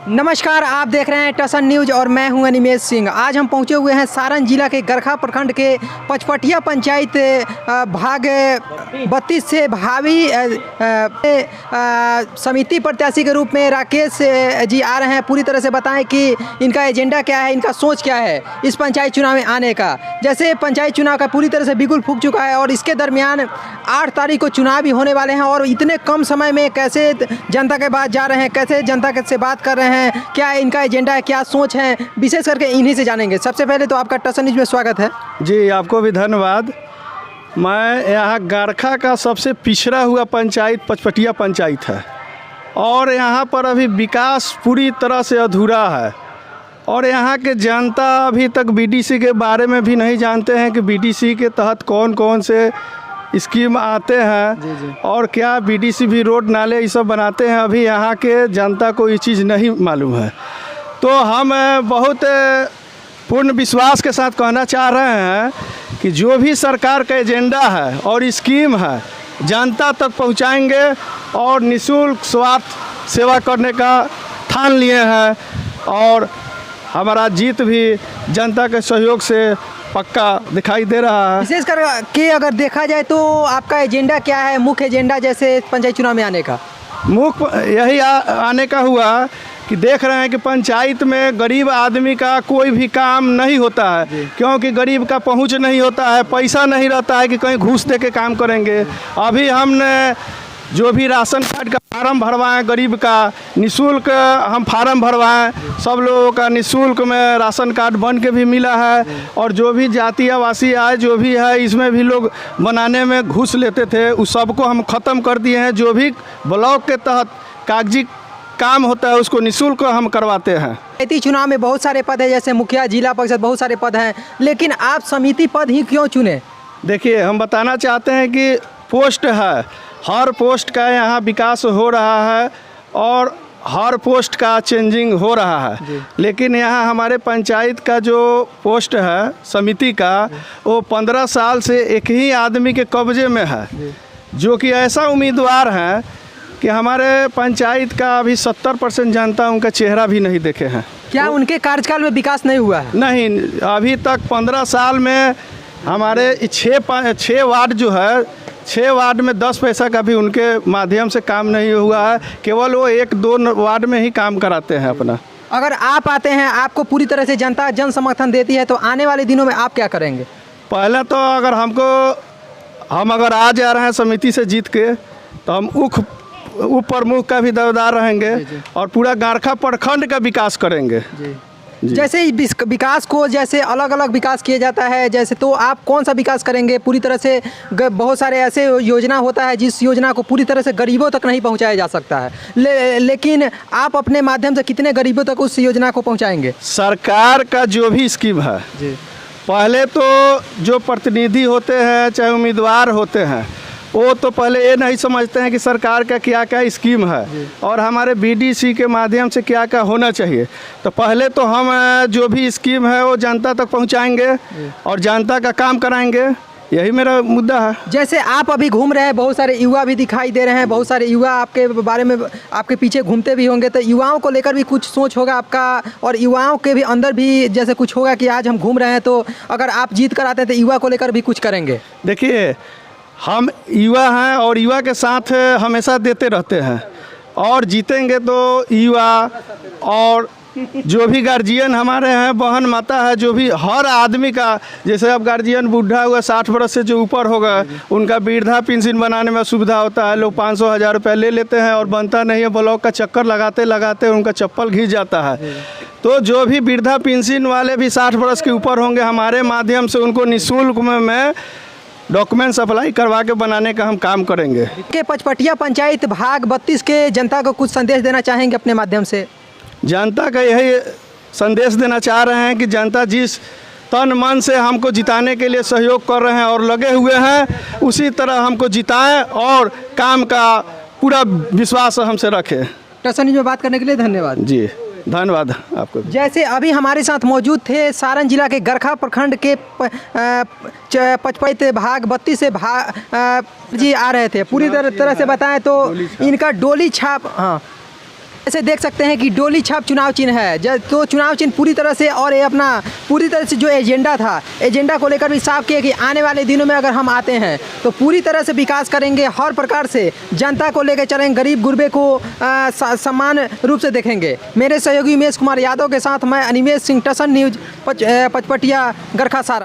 नमस्कार, आप देख रहे हैं टसन न्यूज और मैं हूं अनिमेश सिंह। आज हम पहुंचे हुए हैं सारण जिला के गरखा प्रखंड के पचपटिया पंचायत भाग 32 से भावी समिति प्रत्याशी के रूप में राकेश जी आ रहे हैं। पूरी तरह से बताएं कि इनका एजेंडा क्या है, इनका सोच क्या है इस पंचायत चुनाव में आने का। जैसे पंचायत चुनाव का पूरी तरह से बिगुल फूंक चुका है और इसके दरमियान 8 तारीख को चुनाव भी होने वाले हैं और इतने कम समय में कैसे जनता के पास जा रहे हैं, कैसे जनता से बात कर रहे हैं, क्या इनका एजेंडा है, क्या सोच है, विशेष करके इन्हीं से जानेंगे। सबसे पहले तो आपका टसन न्यूज में स्वागत है। जी, आपको भी धन्यवाद। मैं यहाँ गरखा का सबसे पिछड़ा हुआ पंचायत पचपटिया पंचायत है और यहाँ पर अभी विकास पूरी तरह से अधूरा है और यहाँ के जनता अभी तक बीडीसी के बारे में भी नहीं जानते हैं कि बीडीसी के तहत कौन कौन से स्कीम आते हैं और क्या बीडीसी भी रोड नाले ये सब बनाते हैं। अभी यहाँ के जनता को ये चीज़ नहीं मालूम है। तो हम बहुत पूर्ण विश्वास के साथ कहना चाह रहे हैं कि जो भी सरकार का एजेंडा है और स्कीम है जनता तक पहुँचाएंगे और निःशुल्क स्वास्थ्य सेवा करने का ठान लिए हैं और हमारा जीत भी जनता के सहयोग से पक्का दिखाई दे रहा है। विशेष कर के अगर देखा जाए तो आपका एजेंडा क्या है, मुख्य एजेंडा जैसे पंचायत चुनाव में आने का? मुख्य यही आने का हुआ कि देख रहे हैं कि पंचायत में गरीब आदमी का कोई भी काम नहीं होता है क्योंकि गरीब का पहुंच नहीं होता है, पैसा नहीं रहता है कि कहीं घूस दे के काम करेंगे। अभी हमने जो भी राशन कार्ड का फार्म भरवाएं, गरीब का निःशुल्क हम फार्म भरवाएं, सब लोगों का निःशुल्क में राशन कार्ड बन के भी मिला है और जो भी जाति आवासीय आय जो भी है इसमें भी लोग बनाने में घूस लेते थे, उस सबको हम ख़त्म कर दिए हैं। जो भी ब्लॉक के तहत कागजी काम होता है उसको निःशुल्क हम करवाते हैं। पंचायती चुनाव में बहुत सारे पद हैं, जैसे मुखिया, जिला परिषद, बहुत सारे पद हैं, लेकिन आप समिति पद ही क्यों चुने? देखिए, हम बताना चाहते हैं कि पोस्ट है, हर पोस्ट का यहाँ विकास हो रहा है और हर पोस्ट का चेंजिंग हो रहा है, लेकिन यहाँ हमारे पंचायत का जो पोस्ट है समिति का वो 15 साल से एक ही आदमी के कब्जे में है, जो कि ऐसा उम्मीदवार है कि हमारे पंचायत का अभी 70% जनता उनका चेहरा भी नहीं देखे हैं। क्या उनके कार्यकाल में विकास नहीं हुआ है? नहीं, अभी तक 15 साल में हमारे 6 वार्ड जो है, 6 वार्ड में 10 पैसा का भी उनके माध्यम से काम नहीं हुआ है। केवल वो 1-2 वार्ड में ही काम कराते हैं अपना। अगर आप आते हैं, आपको पूरी तरह से जनता जन समर्थन देती है, तो आने वाले दिनों में आप क्या करेंगे? पहले तो अगर हम अगर आ जा रहे हैं समिति से जीत के तो हम उप प्रमुख का भी दावेदार रहेंगे और पूरा गरखा प्रखंड का विकास करेंगे। जैसे विकास को जैसे अलग अलग विकास किया जाता है, जैसे तो आप कौन सा विकास करेंगे? पूरी तरह से बहुत सारे ऐसे योजना होता है जिस योजना को पूरी तरह से गरीबों तक नहीं पहुंचाया जा सकता है, लेकिन आप अपने माध्यम से कितने गरीबों तक उस योजना को पहुंचाएंगे? सरकार का जो भी स्कीम है पहले तो जो प्रतिनिधि होते हैं चाहे उम्मीदवार होते हैं वो तो पहले ये नहीं समझते हैं कि सरकार का क्या क्या स्कीम है और हमारे बीडीसी के माध्यम से क्या क्या होना चाहिए। तो पहले तो हम जो भी स्कीम है वो जनता तक पहुंचाएंगे और जनता का काम कराएंगे, यही मेरा मुद्दा है। जैसे आप अभी घूम रहे हैं, बहुत सारे युवा भी दिखाई दे रहे हैं, बहुत सारे युवा आपके बारे में आपके पीछे घूमते भी होंगे, तो युवाओं को लेकर भी कुछ सोच होगा आपका और युवाओं के भी अंदर भी जैसे कुछ होगा कि आज हम घूम रहे हैं तो अगर आप जीत कर आते हैं तो युवा को लेकर भी कुछ करेंगे? देखिए, हम युवा हैं और युवा के साथ हमेशा देते रहते हैं और जीतेंगे तो युवा और जो भी गार्जियन हमारे हैं, बहन माता है, जो भी हर आदमी का, जैसे अब गार्जियन बूढ़ा हुआ 60 वर्ष से जो ऊपर होगा उनका वृद्धा पेंशन बनाने में सुविधा होता है। लोग 500-1000 रुपये ले लेते हैं और बनता नहीं है, ब्लॉक का चक्कर लगाते लगाते उनका चप्पल घिस जाता है। तो जो भी वृद्धा पेंशन वाले भी 60 वर्ष के ऊपर होंगे, हमारे माध्यम से उनको निःशुल्क में डॉक्यूमेंट्स अप्लाई करवा के बनाने का हम काम करेंगे। के पचपटिया पंचायत भाग 32 के जनता को कुछ संदेश देना चाहेंगे अपने माध्यम से? जनता का यही संदेश देना चाह रहे हैं कि जनता जिस तन मन से हमको जिताने के लिए सहयोग कर रहे हैं और लगे हुए हैं, उसी तरह हमको जिताएं और काम का पूरा विश्वास हमसे रखें। टसन न्यूज में बात करने के लिए धन्यवाद। जी, धन्यवाद आपको। जैसे अभी हमारे साथ मौजूद थे सारण जिला के गरखा प्रखंड के पचपटिया भाग 32 से जी आ रहे थे। पूरी तरह से बताएं तो इनका डोली छाप, हाँ ऐसे देख सकते हैं कि डोली छाप चुनाव चिन्ह है। तो चुनाव चिन्ह पूरी तरह से और ये अपना पूरी तरह से जो एजेंडा था, एजेंडा को लेकर भी साफ किया कि आने वाले दिनों में अगर हम आते हैं तो पूरी तरह से विकास करेंगे, हर प्रकार से जनता को लेकर चलेंगे, गरीब गुरबे को समान रूप से देखेंगे। मेरे सहयोगी उमेश कुमार यादव के साथ मैं अनिमेश सिंह, टसन न्यूज़, पचपटिया, गरखा सारा।